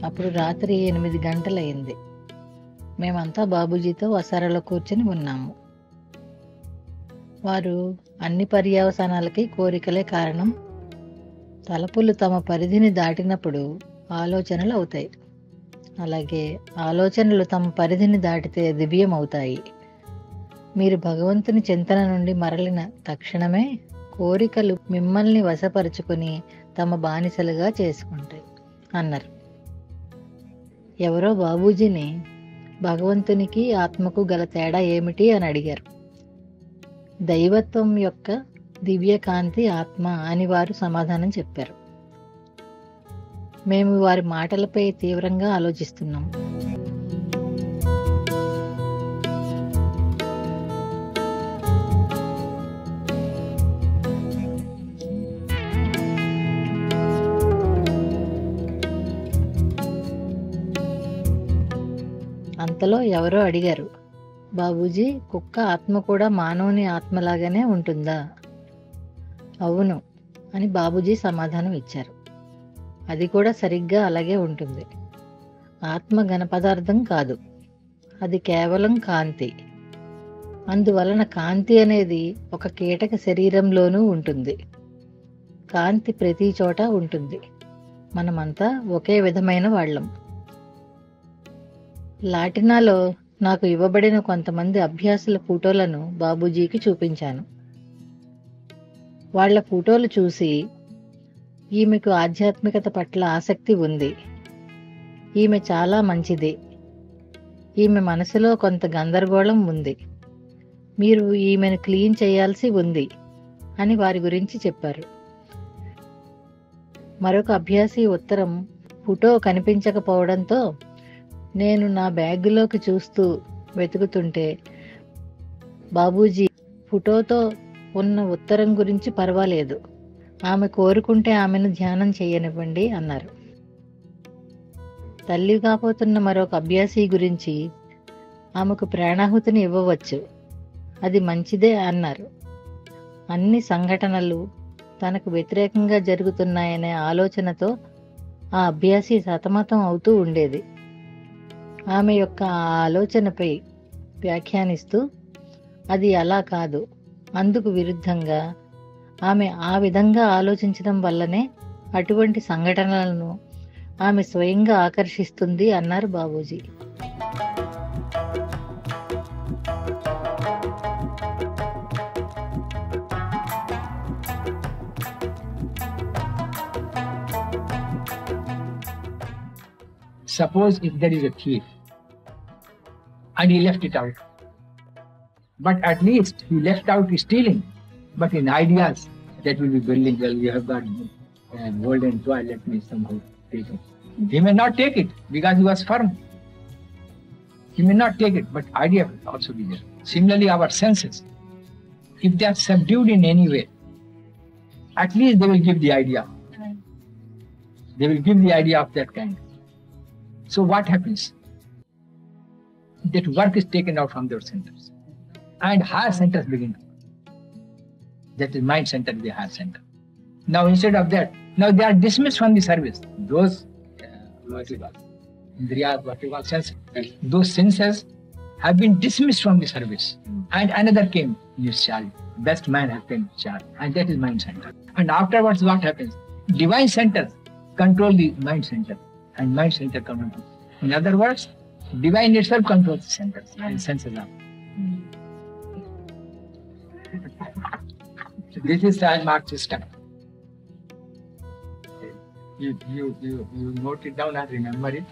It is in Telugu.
అప్పుడు రాత్రి 8 గంటలయింది. మేమంతా బాబూజీతో వసారాలో కూర్చుని ఉన్నాము. వారు అన్ని పర్యవసానాలకి కోరికలే కారణం. తలపులు తమ పరిధిని దాటినప్పుడు ఆలోచనలు అవుతాయి. అలాగే ఆలోచనలు తమ పరిధిని దాటితే దివ్యం అవుతాయి. మీరు భగవంతుని చింతన నుండి మరలిన తక్షణమే కోరికలు మిమ్మల్ని వశపరుచుకుని తమ బానిసలుగా చేసుకుంటాయి అన్నారు. ఎవరో బాబూజీని భగవంతునికి ఆత్మకు గల తేడా ఏమిటి అని అడిగారు. దైవత్వం యొక్క దివ్యకాంతి ఆత్మ అని వారు సమాధానం చెప్పారు. మేము వారి మాటలపై తీవ్రంగా ఆలోచిస్తున్నాం. అంతలో ఎవరో అడిగారు, బాబూజీ, కుక్క ఆత్మ కూడా మానవుని ఆత్మలాగానే ఉంటుందా? అవును అని బాబూజీ సమాధానం ఇచ్చారు. అది కూడా సరిగ్గా అలాగే ఉంటుంది. ఆత్మ ఘన పదార్థం కాదు, అది కేవలం కాంతి. అందువలన కాంతి అనేది ఒక కీటక శరీరంలోనూ ఉంటుంది. కాంతి ప్రతి చోట ఉంటుంది. మనమంతా ఒకే విధమైన వాళ్ళం. లాటినాలో నాకు ఇవ్వబడిన కొంతమంది అభ్యాసుల ఫోటోలను బాబూజీకి చూపించాను. వాళ్ల ఫోటోలు చూసి, ఈమెకు ఆధ్యాత్మికత పట్ల ఆసక్తి ఉంది, ఈమె చాలా మంచిది, ఈమె మనసులో కొంత గందరగోళం ఉంది, మీరు ఈమెను క్లీన్ చేయాల్సి ఉంది అని వారి గురించి చెప్పారు. మరొక అభ్యాసి ఉత్తరం ఫోటో కనిపించకపోవడంతో నేను నా బ్యాగులోకి చూస్తూ వెతుకుతుంటే బాబూజీ ఫోటోతో ఉన్న ఉత్తరం గురించి పర్వాలేదు, ఆమె కోరుకుంటే ఆమెను ధ్యానం చేయనివ్వండి అన్నారు. తల్లి కాబోతున్న మరొక అభ్యాసి గురించి ఆమెకు ప్రాణాహుతిని ఇవ్వవచ్చు, అది మంచిదే అన్నారు. అన్ని సంఘటనలు తనకు వ్యతిరేకంగా జరుగుతున్నాయనే ఆలోచనతో ఆ అభ్యాసి సతమతం అవుతూ ఉండేది. ఆమె యొక్క ఆ ఆలోచనపై వ్యాఖ్యానిస్తూ, అది అలా కాదు, అందుకు విరుద్ధంగా ఆమె ఆ విధంగా ఆలోచించడం వల్లనే అటువంటి సంఘటనలను ఆమె స్వయంగా ఆకర్షిస్తుంది అన్నారు Babuji. Suppose if there is a thief and he left it out, but at least he left out stealing, but in ideas that will be building, well, you have got golden toy, let me somehow take it. He may not take it because he was firm. He may not take it, but idea will also be there. Similarly, our senses, if they are subdued in any way, at least they will give the idea. They will give the idea of that kind. So what happens? That work is taken out from those centers, and higher centers begin. That is mind center, the higher center. Now instead of that, now they are dismissed from the service. Those indriyas, whatever senses, those senses have been dismissed from the service, and another came, Nishal. Best man has been Nishal, and that is mind center. And afterwards, what happens? Divine centers control the mind center, and mind center control. In other words, divine itself controls the centers and senses are. So this is landmark system. You note it down and remember it.